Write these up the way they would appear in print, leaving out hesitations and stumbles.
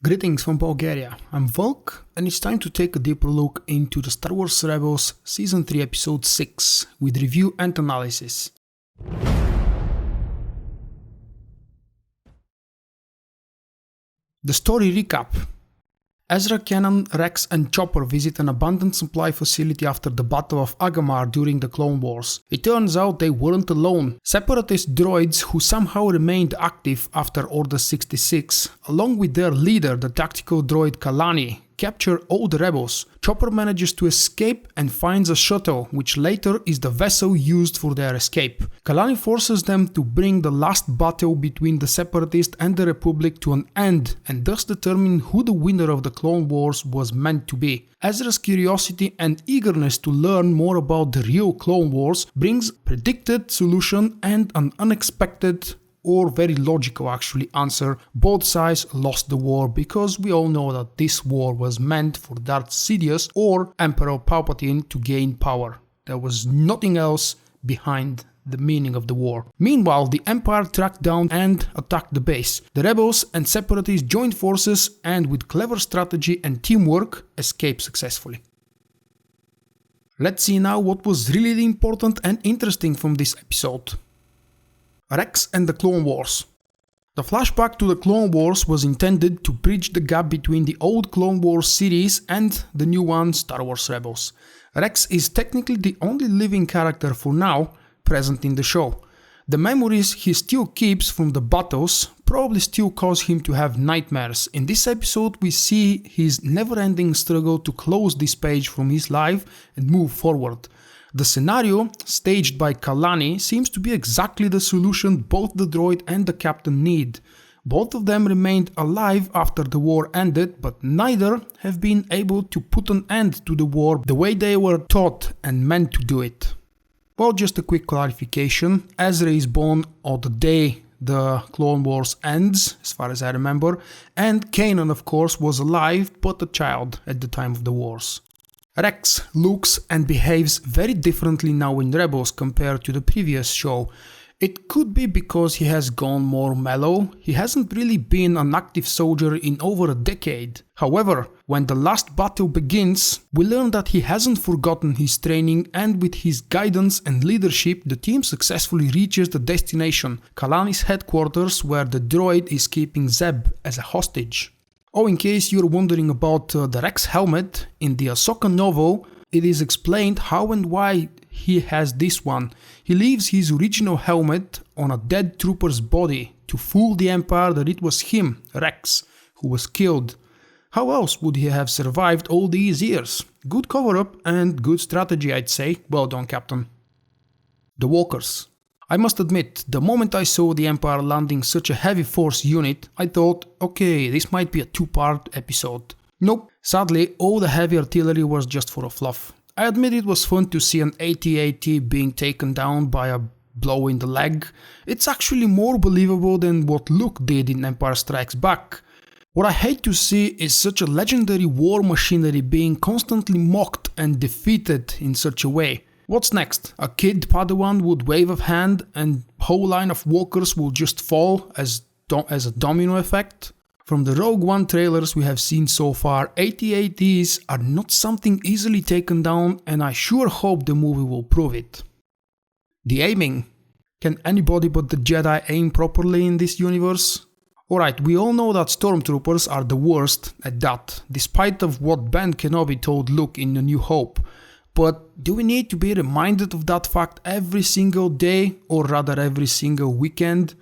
Greetings from Bulgaria, I'm Vulkk, and it's time to take a deeper look into the Star Wars Rebels Season 3 Episode 6 with review and analysis. The story recap. Ezra, Captan Rex and Chopper visit an abandoned supply facility after the Battle of Agamar during the Clone Wars. It turns out they weren't alone. Separatist droids who somehow remained active after Order 66, along with their leader, the tactical droid Kalani, capture all the rebels. Chopper manages to escape and finds a shuttle, which later is the vessel used for their escape. Kalani forces them to bring the last battle between the Separatists and the Republic to an end, and thus determine who the winner of the Clone Wars was meant to be. Ezra's curiosity and eagerness to learn more about the real Clone Wars brings predicted solution and an unexpected or very logical actually answer. Both sides lost the war because we all know that this war was meant for Darth Sidious or Emperor Palpatine to gain power. There was nothing else behind the meaning of the war. Meanwhile, the Empire tracked down and attacked the base. The rebels and separatists joined forces and with clever strategy and teamwork escaped successfully. Let's see now what was really important and interesting from this episode. Rex and the Clone Wars. The flashback to the Clone Wars was intended to bridge the gap between the old Clone Wars series and the new one, Star Wars Rebels. Rex is technically the only living character for now present in the show. The memories he still keeps from the battles probably still cause him to have nightmares. In this episode we see his never-ending struggle to close this page from his life and move forward. The scenario, staged by Kalani, seems to be exactly the solution both the droid and the captain need. Both of them remained alive after the war ended, but neither have been able to put an end to the war the way they were taught and meant to do it. Well, just a quick clarification. Ezra is born on the day the Clone Wars ends, as far as I remember, and Kanan, of course, was alive but a child at the time of the wars. Rex looks and behaves very differently now in Rebels compared to the previous show. It could be because he has gone more mellow. He hasn't really been an active soldier in over a decade. However, when the last battle begins, we learn that he hasn't forgotten his training, and with his guidance and leadership, the team successfully reaches the destination, Kalani's headquarters, where the droid is keeping Zeb as a hostage. Oh, in case you're wondering about the Rex helmet, in the Ahsoka novel, it is explained how and why he has this one. He leaves his original helmet on a dead trooper's body to fool the Empire that it was him, Rex, who was killed. How else would he have survived all these years? Good cover-up and good strategy, I'd say. Well done, Captain. The Walkers. I must admit, the moment I saw the Empire landing such a heavy force unit, I thought, okay, this might be a two-part episode. Nope, sadly, all the heavy artillery was just for a fluff. I admit it was fun to see an AT-AT being taken down by a blow in the leg. It's actually more believable than what Luke did in Empire Strikes Back. What I hate to see is such a legendary war machinery being constantly mocked and defeated in such a way. What's next? A kid Padawan would wave a hand and whole line of walkers will just fall as a domino effect? From the Rogue One trailers we have seen so far, AT-ATs are not something easily taken down, and I sure hope the movie will prove it. The aiming. Can anybody but the Jedi aim properly in this universe? Alright, we all know that stormtroopers are the worst at that, despite of what Ben Kenobi told Luke in A New Hope. But do we need to be reminded of that fact every single day, or rather every single weekend?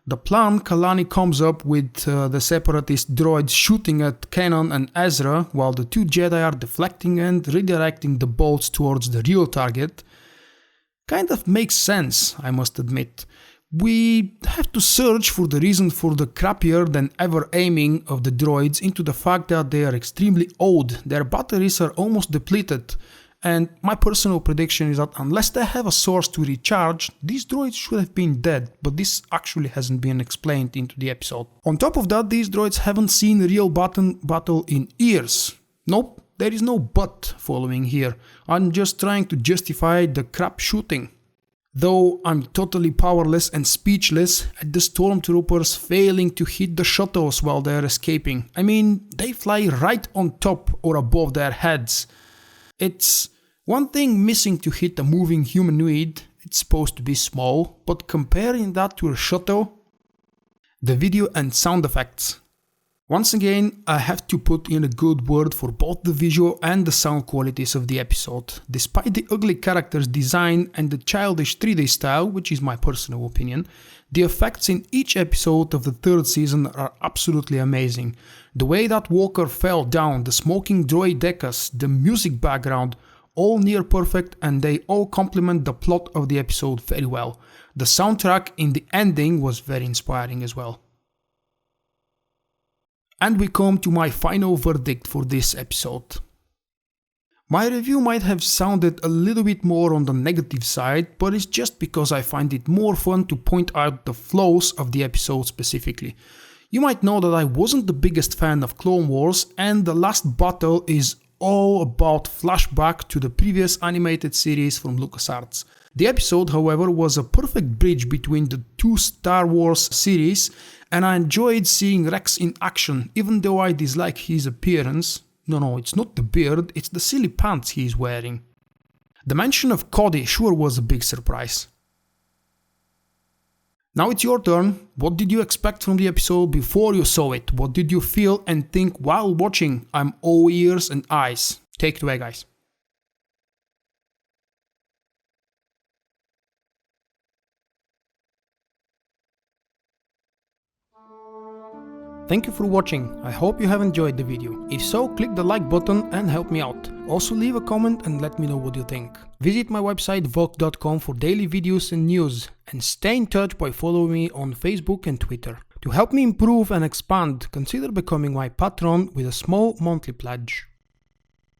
The plan Kalani comes up with the separatist droids shooting at Kanan and Ezra, while the two Jedi are deflecting and redirecting the bolts towards the real target, kind of makes sense, I must admit. We have to search for the reason for the crappier than ever aiming of the droids into the fact that they are extremely old, their batteries are almost depleted. And my personal prediction is that unless they have a source to recharge, these droids should have been dead, but this actually hasn't been explained into the episode. On top of that, these droids haven't seen a real battle in years. Nope, there is no but following here. I'm just trying to justify the crap shooting. Though I'm totally powerless and speechless at the stormtroopers failing to hit the shuttles while they're escaping. I mean, they fly right on top or above their heads. It's one thing missing to hit a moving humanoid, it's supposed to be small, but comparing that to a shuttle, the video and sound effects. Once again, I have to put in a good word for both the visual and the sound qualities of the episode. Despite the ugly character's design and the childish 3D style, which is my personal opinion, the effects in each episode of the third season are absolutely amazing. The way that Walker fell down, the smoking droidekas, the music background, all near perfect, and they all complement the plot of the episode very well. The soundtrack in the ending was very inspiring as well. And we come to my final verdict for this episode. My review might have sounded a little bit more on the negative side, but it's just because I find it more fun to point out the flaws of the episode specifically. You might know that I wasn't the biggest fan of Clone Wars, and the last battle is all about flashback to the previous animated series from LucasArts. The episode, however, was a perfect bridge between the two Star Wars series, and I enjoyed seeing Rex in action, even though I dislike his appearance. No, it's not the beard, it's the silly pants he's wearing. The mention of Cody sure was a big surprise. Now it's your turn. What did you expect from the episode before you saw it? What did you feel and think while watching? I'm all ears and eyes. Take it away, guys. Thank you for watching, I hope you have enjoyed the video. If so, click the like button and help me out. Also leave a comment and let me know what you think. Visit my website vulkk.com for daily videos and news, and stay in touch by following me on Facebook and Twitter. To help me improve and expand, consider becoming my patron with a small monthly pledge.